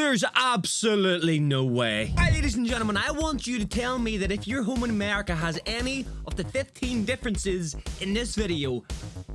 There's absolutely no way. Alright, ladies and gentlemen, I want you to tell me that if your home in America has any of the 15 differences in this video.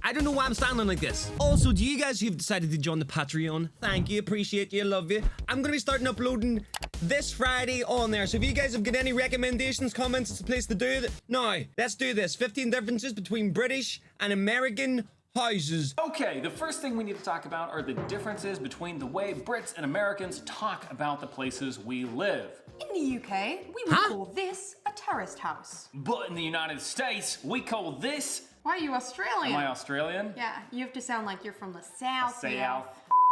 I don't know why I'm standing like this. Also, do you guys who've decided to join the Patreon, thank you, appreciate you, love you. I'm gonna be starting uploading this Friday on there. So if you guys have got any recommendations, comments, it's the place to do it. Now, let's do this. 15 differences between British and American houses. Okay, the first thing we need to talk about are the differences between the way Brits and Americans talk about the places we live. In the UK, we would call this a terraced house. But in the United States, we call this... Why are you Australian? Am I Australian? Yeah, you have to sound like you're from the south. South.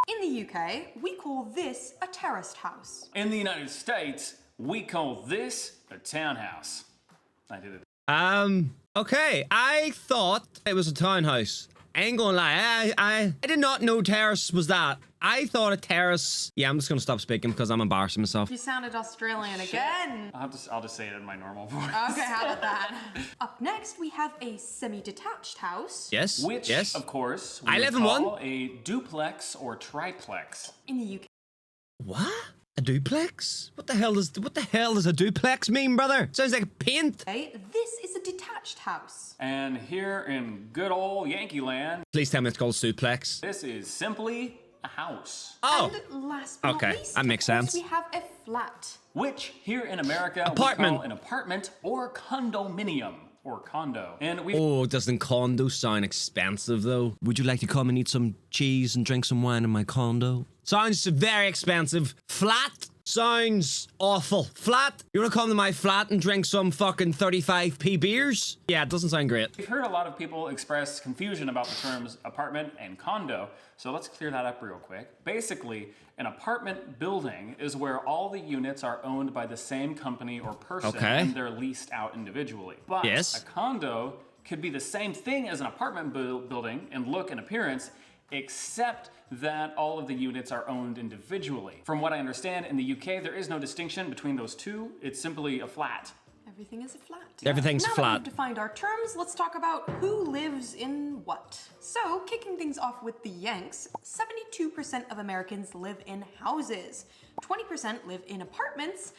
In the UK, we call this a terraced house. In the United States, we call this a townhouse. I did it. Okay, I thought it was a townhouse. I ain't gonna lie, I did not know terrace was that. I thought a terrace... Yeah, I'm just gonna stop speaking because I'm embarrassing myself. You sounded Australian again. I'll just say it in my normal voice. Okay, how about that? Up next, we have a semi-detached house. Yes, Which, yes. of course, I we live in call one. a duplex or triplex. In the UK. What? A duplex? What the hell does a duplex mean, brother? Sounds like a paint. This is a detached house. And here in good old Yankee land, Please tell me it's called suplex. this is simply a house. Oh, And last but okay, not least, that makes of course, sense. we have a flat. Which here in America Apartment. we call an apartment or condominium or condo. And we oh, doesn't condo sound expensive though? Would you like to come and eat some cheese and drink some wine in my condo? Sounds very expensive. Flat sounds awful. Flat? You wanna come to my flat and drink some fucking 35p beers? Yeah, it doesn't sound great. We've heard a lot of people express confusion about the terms apartment and condo, so let's clear that up real quick. Basically, an apartment building is where all the units are owned by the same company or person and they're leased out individually. But Yes. a condo could be the same thing as an apartment building in look and appearance, except that all of the units are owned individually. From what I understand, in the UK, there is no distinction between those two. It's simply a flat. Everything is a flat. Everything's now flat. that we've defined our terms, let's talk about who lives in what. So, kicking things off with the Yanks, 72% of Americans live in houses, 20% live in apartments,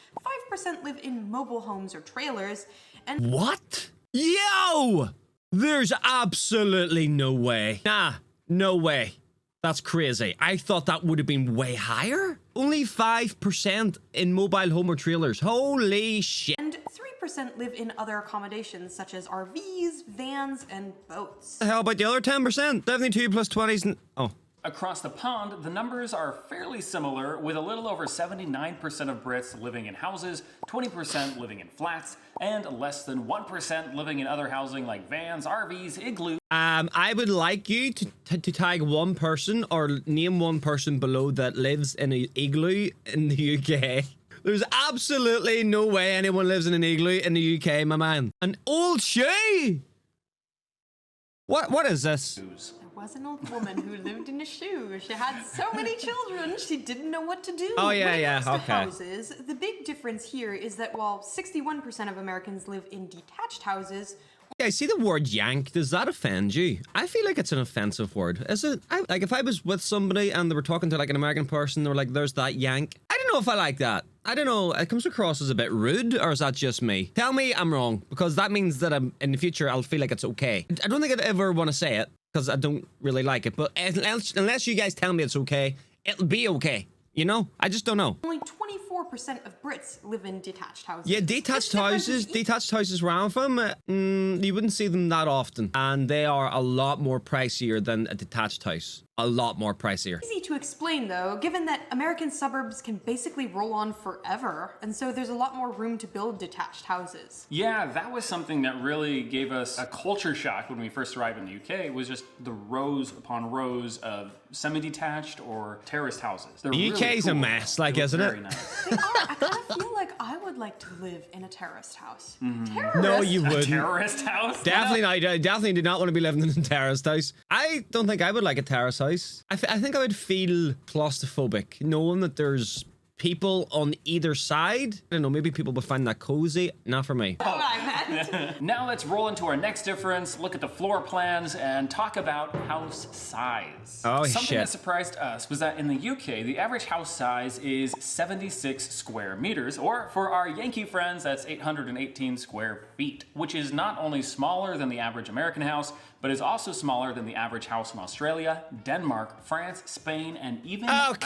5% live in mobile homes or trailers, and What? Yo! There's absolutely no way. Nah, no way. That's crazy. I thought that would have been way higher. Only 5% in mobile home or trailers. Holy shit. and 3% live in other accommodations such as RVs, vans, and boats. How about the other 10%? 72 plus 20s. Oh. Across the pond, the numbers are fairly similar, with a little over 79% of Brits living in houses, 20% living in flats, and less than 1% living in other housing like vans, RVs, igloos. I would like you to tag one person or name one person below that lives in an igloo in the UK. There's absolutely no way anyone lives in an igloo in the UK, my man. An old shoe? What is this? There was an old woman who lived in a shoe. She had so many children, she didn't know what to do. Oh, yeah, When it yeah, comes to okay. houses, the big difference here is that while 61% of Americans live in detached houses, Yeah, I see the word yank. Does that offend you? I feel like it's an offensive word. Is it? Like if I was with somebody and they were talking to like an American person, they were like, there's that yank. I don't know if I like that. I don't know. It comes across as a bit rude, or is that just me? Tell me I'm wrong, because that means that in the future I'll feel like it's okay. I don't think I'd ever want to say it because I don't really like it. But unless you guys tell me it's okay, it'll be okay. You know? I just don't know. only 24% of Brits live in detached houses. Yeah, detached houses where I'm from, you wouldn't see them that often. And they are a lot more pricier than a detached house. A lot more pricier. Easy to explain though, given that American suburbs can basically roll on forever, and so there's a lot more room to build detached houses. Yeah, that was something that really gave us a culture shock when we first arrived in the UK. It was just the rows upon rows of semi-detached or terraced houses. They're The really UK's a cool. mess, like, They look isn't it? very nice. They are. I kind of feel like I would like to live in a terraced house. Terraced? No, you A wouldn't. terrorist house? Definitely not. I definitely do not want to be living in a terraced house. I don't think I would like a terrace house. I think I would feel claustrophobic knowing that there's people on either side. I don't know, maybe people would find that cozy. Not for me. That's what I meant. Now let's roll into our next difference, look at the floor plans, and talk about house size. Oh, Something shit. that surprised us was that in the UK, the average house size is 76 square meters, or for our Yankee friends, that's 818 square feet, which is not only smaller than the average American house, but is also smaller than the average house in Australia, Denmark, France, Spain, and even Ireland.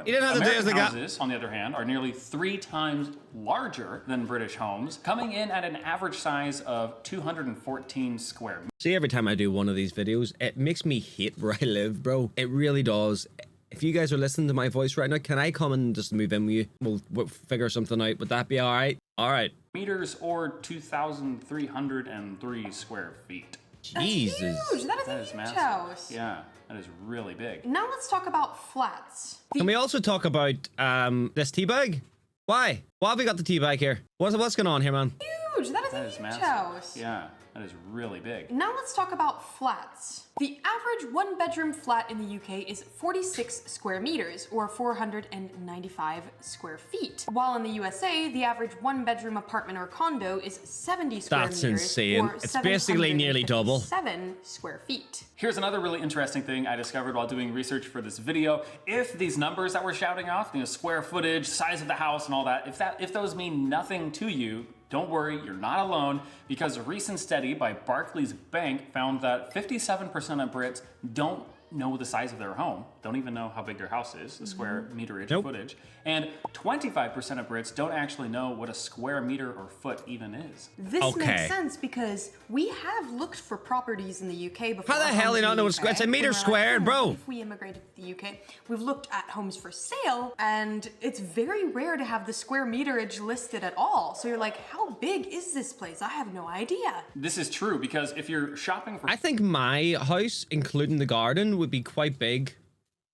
You didn't have to do American this, they got- houses, on the other hand, are nearly 3 times larger than British homes, coming in at an average size of 214 square meters. See, every time I do one of these videos, it makes me hate where I live, bro. It really does. If you guys are listening to my voice right now, can I come and just move in with you? We'll figure something out. Would that be all right? All right. Meters or 2,303 square feet. Jesus. That's huge. That is a huge massive. house. Yeah, that is really big. Now let's talk about flats. Can we also talk about this tea bag? Why? Why have we got the tea bag here? What's going on here, man? Huge. That is That a is huge massive. house. Yeah, that is really big. Now let's talk about flats. The average one-bedroom flat in the UK is 46 square meters, or 495 square feet. While in the USA, the average one-bedroom apartment or condo is 70 square That's meters, insane. or It's basically nearly double. 7 square feet. Here's another really interesting thing I discovered while doing research for this video. If these numbers that we're shouting off, square footage, size of the house, and all that, if those mean nothing to you, don't worry, you're not alone, because a recent study by Barclays Bank found that 57% of Brits don't know the size of their home, don't even know how big their house is, the square meterage Nope. footage, and 25% of Brits don't actually know what a square meter or foot even is. This Okay. makes sense because we have looked for properties in the UK before. How the hell homes you not in know the what it's a UK, meter and we're like, squared, bro? If we immigrated to the UK, we've looked at homes for sale, and it's very rare to have the square meterage listed at all. So you're like, how big is this place? I have no idea. This is true because if you're shopping for I think my house, including the garden, would be quite big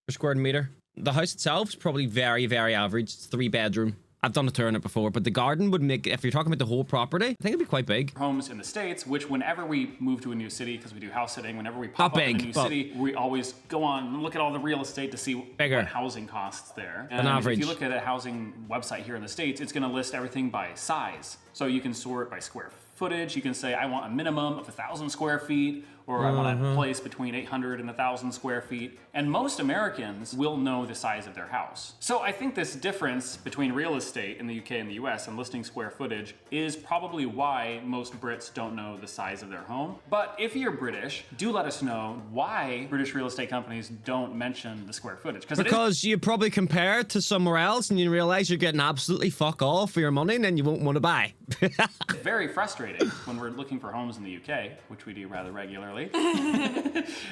per square meter. The house itself is probably very, very average. It's 3-bedroom. I've done a tour on it before, but the garden would make, if you're talking about the whole property, I think it'd be quite big. homes in the States, which whenever we move to a new city, because we do house sitting, whenever we pop Not up in a big, new but- city, we always go on and look at all the real estate to see Bigger. what housing costs there. An And average. if you look at a housing website here in the States, it's going to list everything by size. So you can sort by square footage. You can say, I want a minimum of 1,000 square feet, or I want a place between 800 and 1,000 square feet. And most Americans will know the size of their house. So I think this difference between real estate in the UK and the US and listing square footage is probably why most Brits don't know the size of their home. But if you're British, do let us know why British real estate companies don't mention the square footage. Because you probably compare it to somewhere else and you realize you're getting absolutely fuck all for your money and then you won't want to buy. It's very frustrating when we're looking for homes in the UK, which we do rather regularly,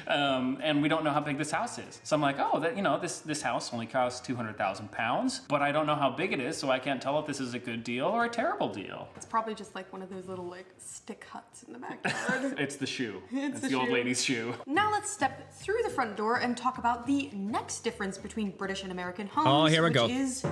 and we don't know how big this house is. So I'm like, oh, this house only costs £200,000, but I don't know how big it is, so I can't tell if this is a good deal or a terrible deal. It's probably just like one of those little stick huts in the backyard. It's the shoe. It's the the old shoe. lady's shoe. Now let's step through the front door and talk about the next difference between British and American homes. Oh, here we which go. Is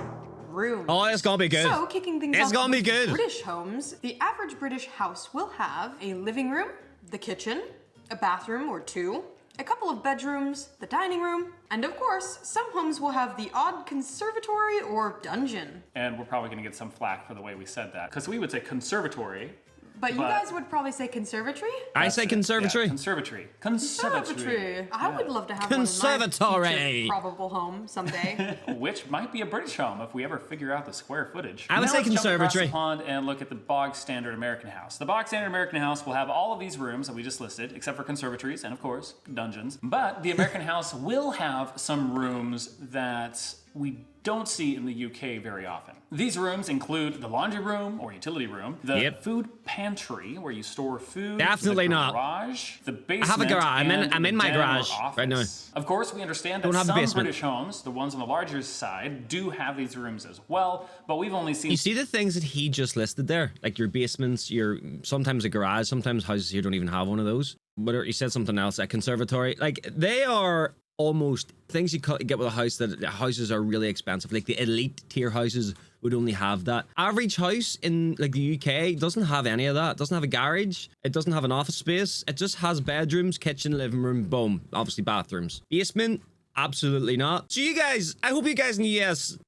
rooms. Oh, it's gonna be good. So, kicking things It's off gonna be with good. British homes, the average British house will have a living room, the kitchen, a bathroom or 2, a couple of bedrooms, the dining room, and of course, some homes will have the odd conservatory or dungeon. And we're probably going to get some flack for the way we said that, because we would say conservatory. But you guys would probably say conservatory? I say conservatory. Yeah, conservatory. Conservatory. I would love to have one in my Conservatory. future probable home someday. Which might be a British home if we ever figure out the square footage. I would Now say let's jump across conservatory. the pond and look at the bog standard American house. The bog standard American house will have all of these rooms that we just listed, except for conservatories and of course dungeons. But the American house will have some rooms that we don't see in the UK very often. These rooms include the laundry room or utility room, the Yep. food pantry where you store food, Definitely the not. garage, the basement, have a garage. and I'm in the my den or garage right now. office. Of course, we understand that Don't have a some basement. British homes, the ones on the larger side, do have these rooms as well, but we've only seen You see the things that he just listed there? Like your basements, your sometimes a garage, sometimes houses here don't even have one of those. But he said something else, a conservatory. Like they are almost things you get with a house that houses are really expensive. Like the elite tier houses would only have that. Average house in like the UK doesn't have any of that. It doesn't have a garage. It doesn't have an office space. It just has bedrooms, kitchen, living room, boom. Obviously bathrooms. Basement, absolutely not. So you guys, I hope you guys in the US,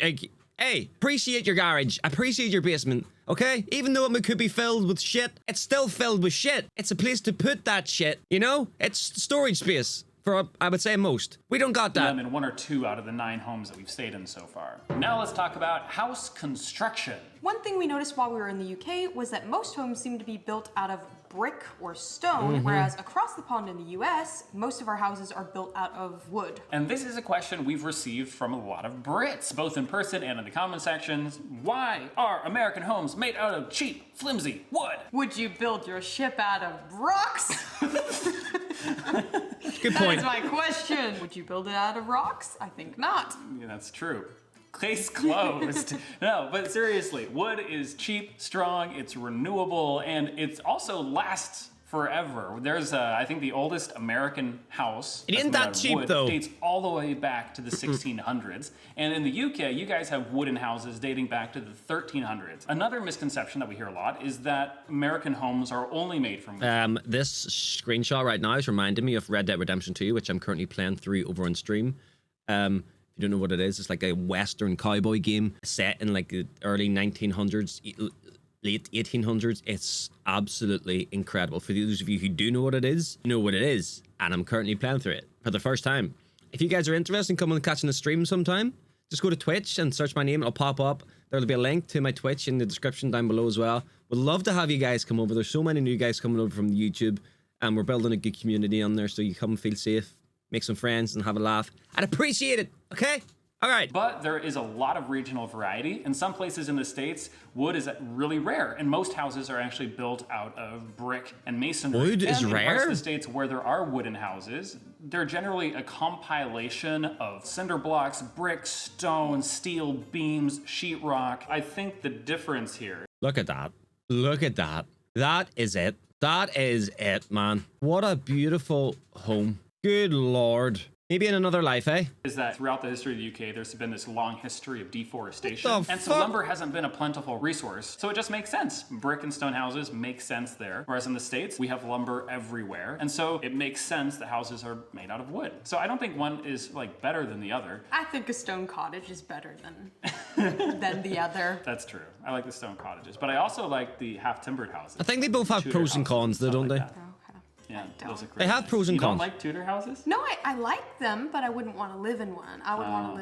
like Hey, appreciate your garage. Appreciate your basement. Okay? Even though it could be filled with shit, it's still filled with shit. It's a place to put that shit, you know? It's storage space. For, I would say, most. We don't got that. In 1 or 2 out of the 9 homes that we've stayed in so far. Now let's talk about house construction. One thing we noticed while we were in the UK was that most homes seem to be built out of brick or stone, whereas across the pond in the US, most of our houses are built out of wood. And this is a question we've received from a lot of Brits, both in person and in the comment sections. Why are American homes made out of cheap, flimsy wood? Would you build your ship out of rocks? Good That point. is my question. Would you build it out of rocks? I think not. Yeah, that's true. Case closed. No, but seriously, wood is cheap, strong, it's renewable, and it also lasts forever. There's, I think, the oldest American house. It isn't that's made that out of cheap, wood, though. Dates all the way back to the 1600s. And in the UK, you guys have wooden houses dating back to the 1300s. Another misconception that we hear a lot is that American homes are only made from wood. This screenshot right now is reminding me of Red Dead Redemption 2, which I'm currently playing through over on stream. If you don't know what it is, it's like a Western cowboy game set in like the early 1900s, late 1800s. It's absolutely incredible. For those of you who do know what it is, you know what it is. And I'm currently playing through it for the first time. If you guys are interested in coming and catching the stream sometime, just go to Twitch and search my name. It'll pop up. There'll be a link to my Twitch in the description down below as well. Would love to have you guys come over. There's so many new guys coming over from YouTube, and we're building a good community on there, so you come feel safe, make some friends, and have a laugh. I'd appreciate it, okay? All right. But there is a lot of regional variety. In some places in the States, wood is really rare, and most houses are actually built out of brick and masonry. Wood is and in parts rare? of the States where there are wooden houses, they're generally a compilation of cinder blocks, brick, stone, steel, beams, sheetrock. I think the difference here. Look at that. Look at that. That is it. That is it, man. What a beautiful home. Good Lord. Maybe in another life, eh? Is that throughout the history of the UK, there's been this long history of deforestation. What the And so fuck? lumber hasn't been a plentiful resource. So it just makes sense. Brick and stone houses make sense there. Whereas in the States, we have lumber everywhere. And so it makes sense that houses are made out of wood. So I don't think one is like better than the other. I think a stone cottage is better than the other. That's true. I like the stone cottages. But I also like the half-timbered houses. I think they both have Tudor pros and houses cons, though, stuff don't like they? that. Okay. Yeah, I those don't. are They have pros and You cons. don't like Tudor houses? No, I like them, but I wouldn't want to live in one. I would want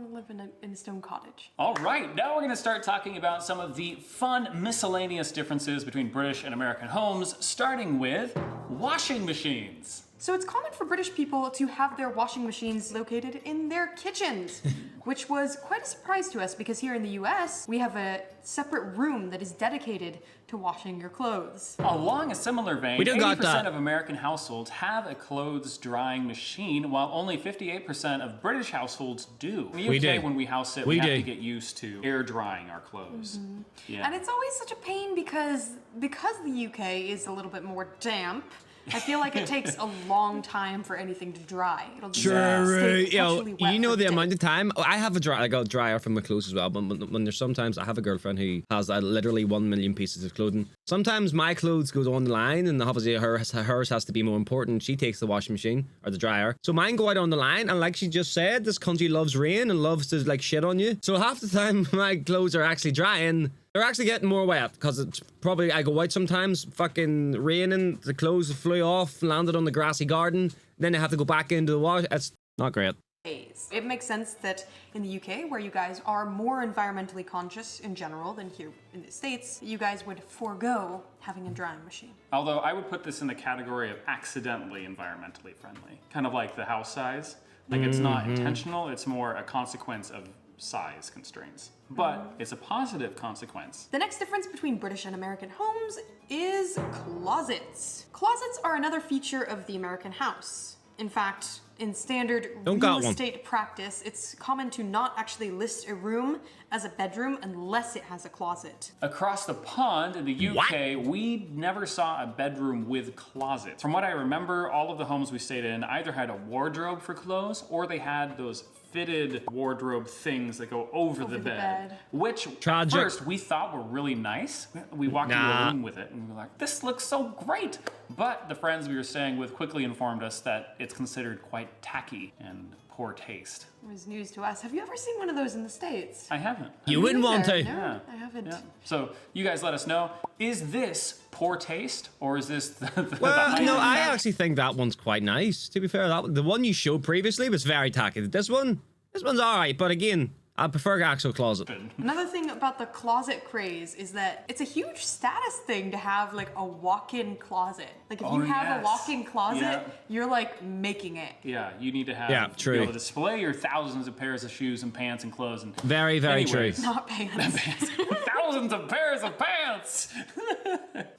to live in a stone cottage. All right, now we're going to start talking about some of the fun miscellaneous differences between British and American homes, starting with washing machines. So it's common for British people to have their washing machines located in their kitchens, which was quite a surprise to us because here in the US, we have a separate room that is dedicated to washing your clothes. Along a similar vein, We don't got 80% that. of American households have a clothes drying machine, while only 58% of British households do. In the UK, We do. when we house sit, We we have do. to get used to air drying our clothes. Yeah. And it's always such a pain because the UK is a little bit more damp. I feel like it takes a long time for anything to dry. It'll just stay perpetually wet you know for the days. amount of time. I have a dryer for my clothes as well. But when there's sometimes I have a girlfriend who has literally 1 million pieces of clothing. Sometimes my clothes goes on the line, and obviously hers has to be more important. She takes the washing machine or the dryer, so mine go out on the line. And like she just said, this country loves rain and loves to like shit on you. So half the time my clothes are actually drying, they're actually getting more wet because it's probably I go out sometimes, fucking raining, the clothes flew off, landed on the grassy garden, then they have to go back into the wash. It's not great. Days. It makes sense that in the UK, where you guys are more environmentally conscious in general than here in the States, you guys would forego having a drying machine. Although I would put this in the category of accidentally environmentally friendly. Kind of like the house size. Like it's not intentional, it's more a consequence of size constraints. But it's a positive consequence. The next difference between British and American homes is closets. Closets are another feature of the American house. In fact, in standard Don't real got one. estate practice, it's common to not actually list a room as a bedroom unless it has a closet. Across the pond in the UK, What? we never saw a bedroom with closets. From what I remember, all of the homes we stayed in either had a wardrobe for clothes or they had those fitted wardrobe things that go over the bed. Which Tragic. at first we thought were really nice. We walked into Nah. a room with it and we were like, this looks so great. But the friends we were staying with quickly informed us that it's considered quite tacky and poor taste. It was news to us. Have you ever seen one of those in the States? I haven't. You wouldn't want to. No, Yeah. I haven't. Yeah. So you guys let us know, is this poor taste or is this the Well, high no, end? I actually think that one's quite nice. To be fair, the one you showed previously was very tacky. This one's all right, but again, I prefer actual closet. Another thing about the closet craze is that it's a huge status thing to have like a walk-in closet. Like if you have yes. a walk-in closet, Yeah. you're like making it. Yeah, you need to have Yeah, be true. able to display your thousands of pairs of shoes and pants and clothes and Very, very Anyways. true. Not pants. thousands of pairs of pants.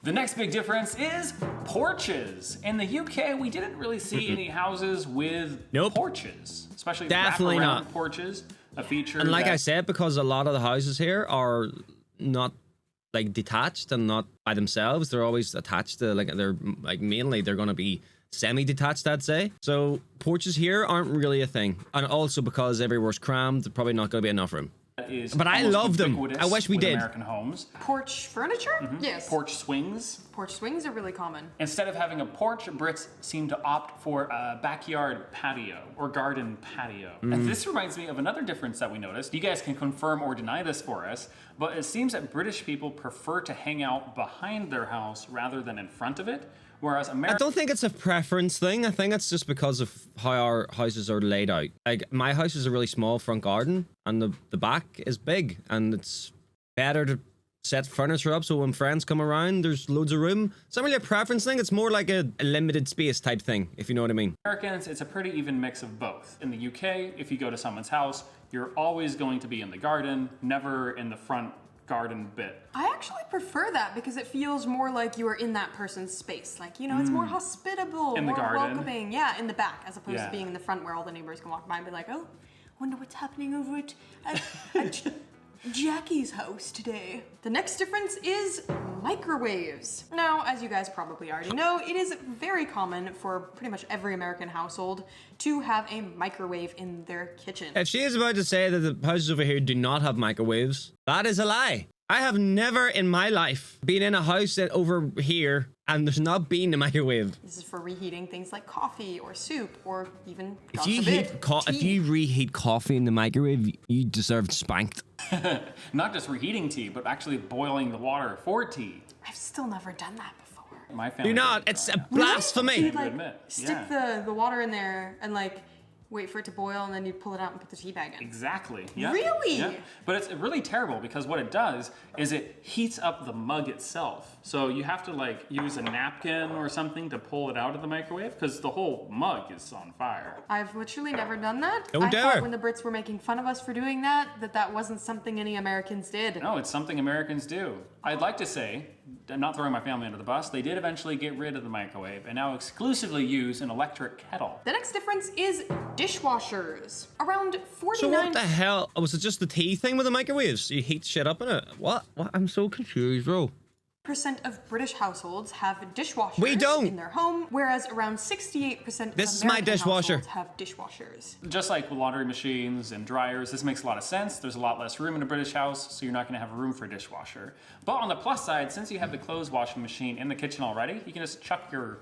The next big difference is porches. In the UK, we didn't really see any houses with Nope. porches, especially Definitely wraparound not. porches. A feature. And like that, I said, because a lot of the houses here are not like detached and not by themselves, they're always attached to they're mainly they're going to be semi-detached, I'd say. So porches here aren't really a thing, and also because everywhere's crammed, there's probably not going to be enough room. is But I almost love them. ubiquitous I wish we with did. American homes. Porch furniture? Yes. Porch swings. Porch swings are really common. Instead of having a porch, Brits seem to opt for a backyard patio or garden patio. And this reminds me of another difference that we noticed. You guys can confirm or deny this for us, but it seems that British people prefer to hang out behind their house rather than in front of it, whereas I Americans... don't think it's a preference thing. I think it's just because of how our houses are laid out. Like, my house is a really small front garden, and the back is big, and it's better to set furniture up so when friends come around, there's loads of room. It's not really a preference thing. It's more like a limited space type thing, if you know what I mean. Americans, it's a pretty even mix of both. In the UK, if you go to someone's house, you're always going to be in the garden, never in the front garden bit. I actually prefer that because it feels more like you are in that person's space. Like, you know, it's more hospitable, In the more garden. welcoming. Yeah, in the back, as opposed Yeah. to being in the front where all the neighbors can walk by and be like, oh, wonder what's happening over at Jackie's house today. The next difference is microwaves. Now, as you guys probably already know, it is very common for pretty much every American household to have a microwave in their kitchen. If she is about to say that the houses over here do not have microwaves, that is a lie. I have never in my life been in a house that over here and there's not been a microwave. This is for reheating things like coffee or soup or even, If God you forbid, if tea. you reheat coffee in the microwave, you deserve spanked. Not just reheating tea, but actually boiling the water for tea. I've still never done that before. My family Do not. does It's that. a blasphemy. You'd like admit, stick the water in there and like wait for it to boil and then you pull it out and put the tea bag in. Exactly. Yeah. Really? Yeah. But it's really terrible because what it does is it heats up the mug itself. So you have to like use a napkin or something to pull it out of the microwave because the whole mug is on fire. I've literally never done that. Don't I dare. thought when the Brits were making fun of us for doing that, that wasn't something any Americans did. No, it's something Americans do. I'd like to say, I'm not throwing my family under the bus, they did eventually get rid of the microwave and now exclusively use an electric kettle. The next difference is dishwashers. Around 49%. So what the hell? Was it just the tea thing with the microwaves? You heat shit up in it? What? I'm so confused, bro. of British households have dishwashers We don't. in their home, whereas around 68% This of is my American dishwasher. households have dishwashers. Just like with laundry machines and dryers, this makes a lot of sense. There's a lot less room in a British house, so you're not going to have room for a dishwasher. But on the plus side, since you have the clothes washing machine in the kitchen already, you can just chuck your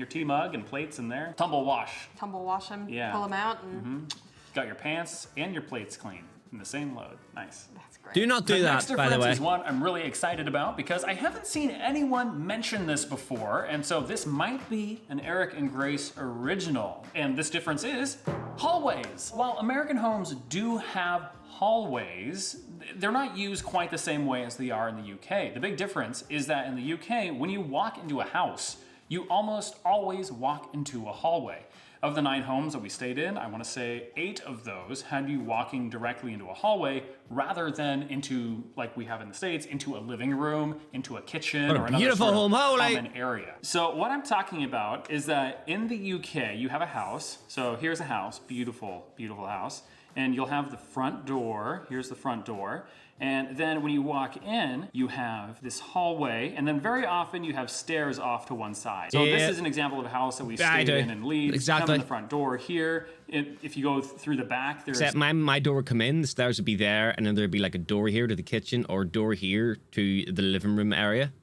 tea mug and plates in there. Tumble wash. Tumble wash them, Yeah. pull them out, and Got your pants and your plates clean in the same load. Nice. that's great. Do not do The that, next by the difference way. is one I'm really excited about because I haven't seen anyone mention this before, and so this might be an Eric and Grace original. And this difference is hallways. While American homes do have hallways, they're not used quite the same way as they are in the UK. The big difference is that in the UK, when you walk into a house, you almost always walk into a hallway. Of the 9 homes that we stayed in, I want to say 8 of those had you walking directly into a hallway rather than into, like we have in the States, into a living room, into a kitchen, What a or another beautiful sort of home hallway. common area. So what I'm talking about is that in the UK, you have a house. So here's a house, beautiful, beautiful house. And you'll have the front door. Here's the front door. And then when you walk in, you have this hallway, and then very often you have stairs off to one side. So Yeah. this is an example of a house that we I stayed do. in Leeds. Exactly. Come in the front door here. If you go through the back, there's Except my door would come in, the stairs would be there, and then there'd be like a door here to the kitchen or a door here to the living room area.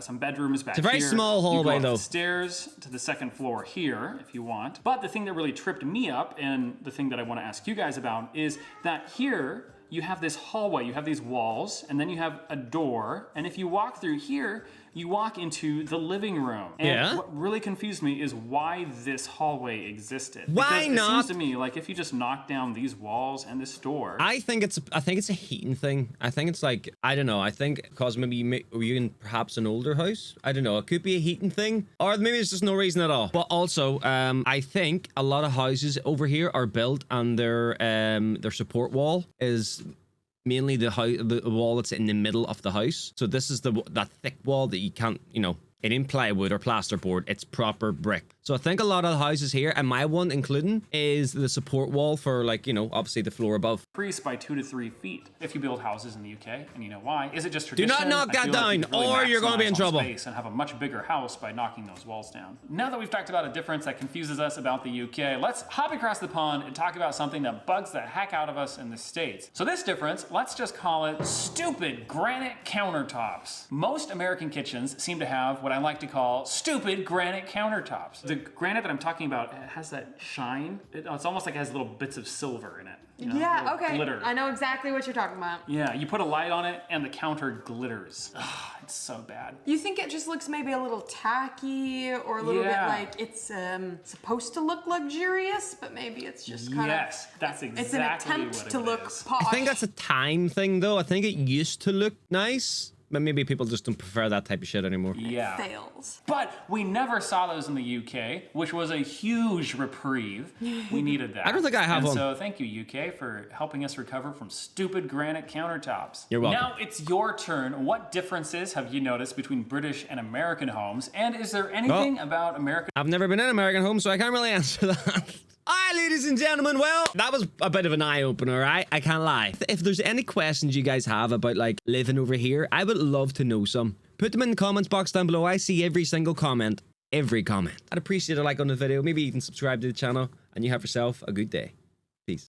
some bedrooms back here. It's a very small hallway, you go up though. The stairs to the second floor here, if you want. But the thing that really tripped me up, and the thing that I want to ask you guys about, is that here you have this hallway, you have these walls, and then you have a door. And if you walk through here, you walk into the living room. And Yeah. what really confused me is why this hallway existed. Why because not? It seems to me like if you just knock down these walls and this door. I think it's a heating thing. I think it's like, I don't know. I think because maybe you're in perhaps an older house. I don't know. It could be a heating thing, or maybe there's just no reason at all. But also, I think a lot of houses over here are built and their support wall is mainly the wall that's in the middle of the house. So this is that thick wall that you can't, it ain't plywood or plasterboard. It's proper brick. So I think a lot of the houses here, and my one including, is the support wall for, like, obviously the floor above. Increase by 2 to 3 feet if you build houses in the UK, and you know why? Is it just Do tradition? not knock I that feel like down, you could really or you're going to be in maximize trouble. space and have a much bigger house by knocking those walls down. Now that we've talked about a difference that confuses us about the UK, let's hop across the pond and talk about something that bugs the heck out of us in the States. So this difference, let's just call it stupid granite countertops. Most American kitchens seem to have what I like to call stupid granite countertops. The granite that I'm talking about has that shine. It's almost like it has little bits of silver in it. Yeah, little okay. Glitter. I know exactly what you're talking about. Yeah, you put a light on it and the counter glitters. Ugh, it's so bad. You think it just looks maybe a little tacky or a little bit like it's supposed to look luxurious, but maybe it's just kind of... Yes, that's exactly It's an attempt what to it look is. posh. I think that's a time thing, though. I think it used to look nice, but maybe people just don't prefer that type of shit anymore. Yeah. Fails. But we never saw those in the UK, which was a huge reprieve. We needed that. I don't think I have and one. So thank you, UK, for helping us recover from stupid granite countertops. You're welcome. Now it's your turn. What differences have you noticed between British and American homes? And is there anything about American... I've never been in an American home, so I can't really answer that. Alright, ladies and gentlemen, well, that was a bit of an eye-opener, right? I can't lie. If there's any questions you guys have about, like, living over here, I would love to know some. Put them in the comments box down below. I see every single comment. Every comment. I'd appreciate a like on the video. Maybe you can subscribe to the channel, and you have yourself a good day.